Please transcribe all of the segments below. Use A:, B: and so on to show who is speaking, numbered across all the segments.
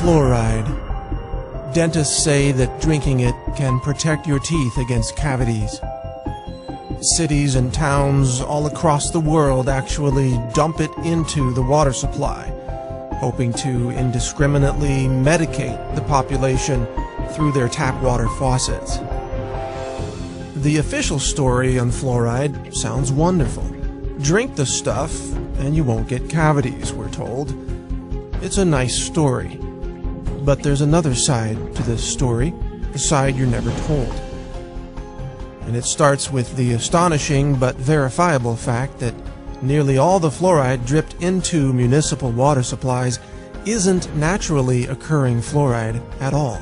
A: Fluoride. Dentists say that drinking it can protect your teeth against cavities. Cities and towns all across the world actually dump it into the water supply, hoping to indiscriminately medicate the population through their tap water faucets. The official story on fluoride sounds wonderful. Drink the stuff and you won't get cavities, we're told. It's a nice story. But there's another side to this story, a side you're never told. And it starts with the astonishing but verifiable fact that nearly all the fluoride dripped into municipal water supplies isn't naturally occurring fluoride at all.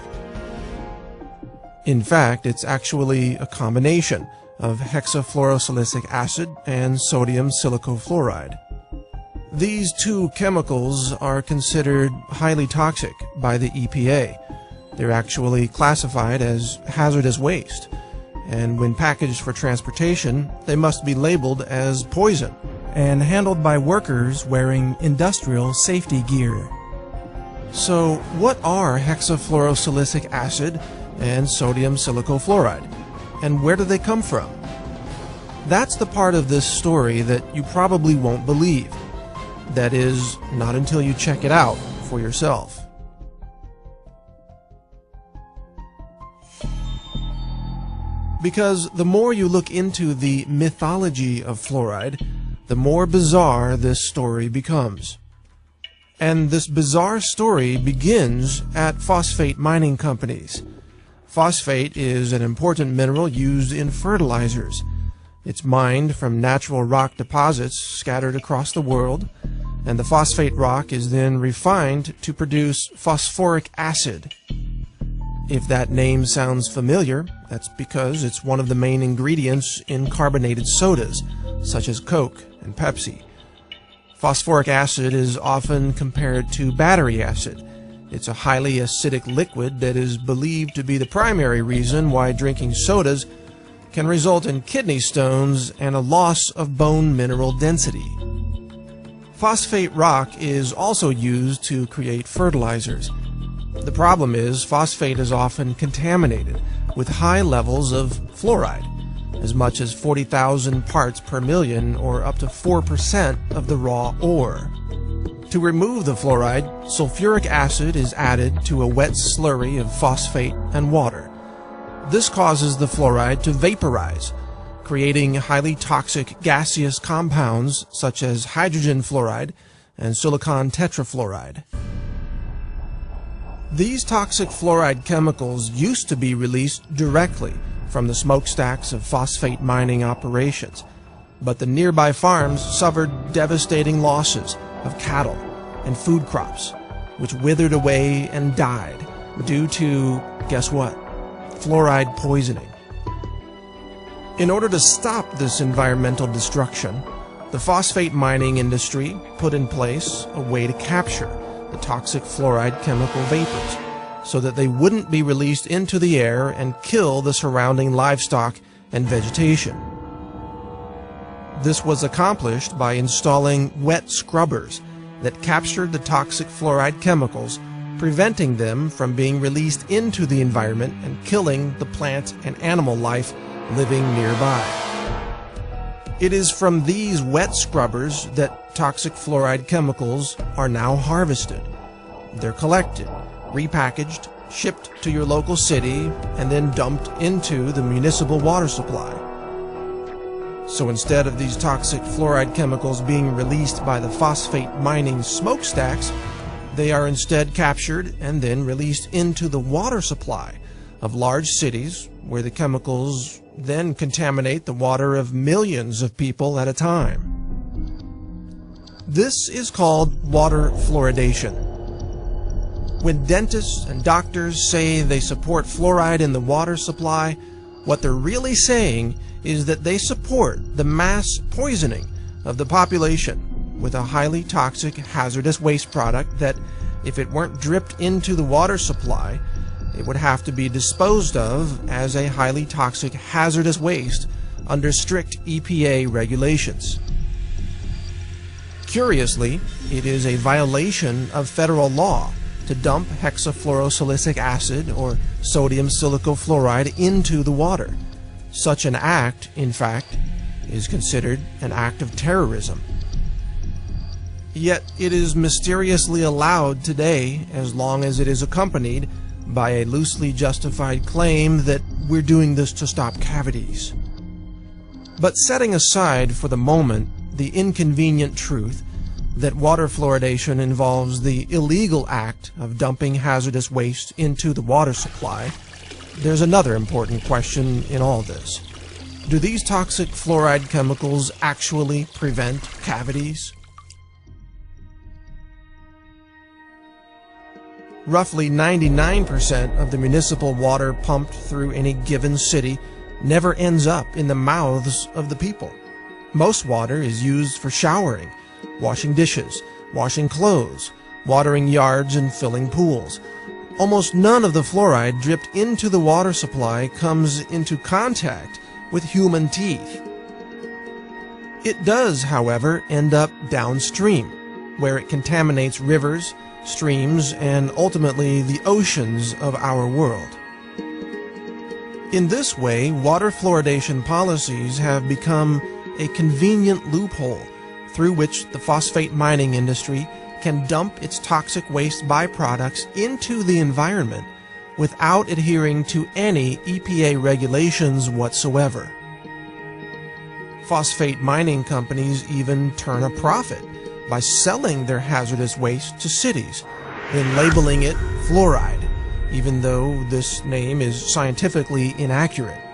A: In fact, it's actually a combination of hexafluorosilicic acid and sodium silicofluoride. These two chemicals are considered highly toxic by the EPA. They're actually classified as hazardous waste, and when packaged for transportation, they must be labeled as poison and handled by workers wearing industrial safety gear. So, what are hexafluorosilicic acid and sodium silicofluoride, and where do they come from? That's the part of this story that you probably won't believe. That is, not until you check it out for yourself. Because the more you look into the mythology of fluoride, the more bizarre this story becomes. And this bizarre story begins at phosphate mining companies. Phosphate is an important mineral used in fertilizers. It's mined from natural rock deposits scattered across the world, and the phosphate rock is then refined to produce phosphoric acid. If that name sounds familiar, that's because it's one of the main ingredients in carbonated sodas, such as Coke and Pepsi. Phosphoric acid is often compared to battery acid. It's a highly acidic liquid that is believed to be the primary reason why drinking sodas can result in kidney stones and a loss of bone mineral density. Phosphate rock is also used to create fertilizers. The problem is phosphate is often contaminated with high levels of fluoride, as much as 40,000 parts per million, or up to 4% of the raw ore. To remove the fluoride, sulfuric acid is added to a wet slurry of phosphate and water. This causes the fluoride to vaporize, creating highly toxic gaseous compounds such as hydrogen fluoride and silicon tetrafluoride. These toxic fluoride chemicals used to be released directly from the smokestacks of phosphate mining operations, but the nearby farms suffered devastating losses of cattle and food crops, which withered away and died due to, guess what? Fluoride poisoning. In order to stop this environmental destruction, the phosphate mining industry put in place a way to capture the toxic fluoride chemical vapors so that they wouldn't be released into the air and kill the surrounding livestock and vegetation. This was accomplished by installing wet scrubbers that captured the toxic fluoride chemicals, preventing them from being released into the environment and killing the plant and animal life living nearby. It is from these wet scrubbers that toxic fluoride chemicals are now harvested. They're collected, repackaged, shipped to your local city, and then dumped into the municipal water supply. So instead of these toxic fluoride chemicals being released by the phosphate mining smokestacks, they are instead captured and then released into the water supply of large cities, where the chemicals then contaminate the water of millions of people at a time. This is called water fluoridation. When dentists and doctors say they support fluoride in the water supply, what they're really saying is that they support the mass poisoning of the population with a highly toxic hazardous waste product that, if it weren't dripped into the water supply, it would have to be disposed of as a highly toxic hazardous waste under strict EPA regulations. Curiously, it is a violation of federal law to dump hexafluorosilicic acid or sodium silicofluoride into the water. Such an act, in fact, is considered an act of terrorism. Yet it is mysteriously allowed today as long as it is accompanied by a loosely justified claim that we're doing this to stop cavities. But setting aside for the moment the inconvenient truth that water fluoridation involves the illegal act of dumping hazardous waste into the water supply, there's another important question in all this. Do these toxic fluoride chemicals actually prevent cavities? Roughly 99% of the municipal water pumped through any given city never ends up in the mouths of the people. Most water is used for showering, washing dishes, washing clothes, watering yards, and filling pools. Almost none of the fluoride dripped into the water supply comes into contact with human teeth. It does, however, end up downstream, where it contaminates rivers, streams, and ultimately the oceans of our world. In this way, water fluoridation policies have become a convenient loophole through which the phosphate mining industry can dump its toxic waste byproducts into the environment without adhering to any EPA regulations whatsoever. Phosphate mining companies even turn a profit by selling their hazardous waste to cities, then labeling it fluoride, even though this name is scientifically inaccurate.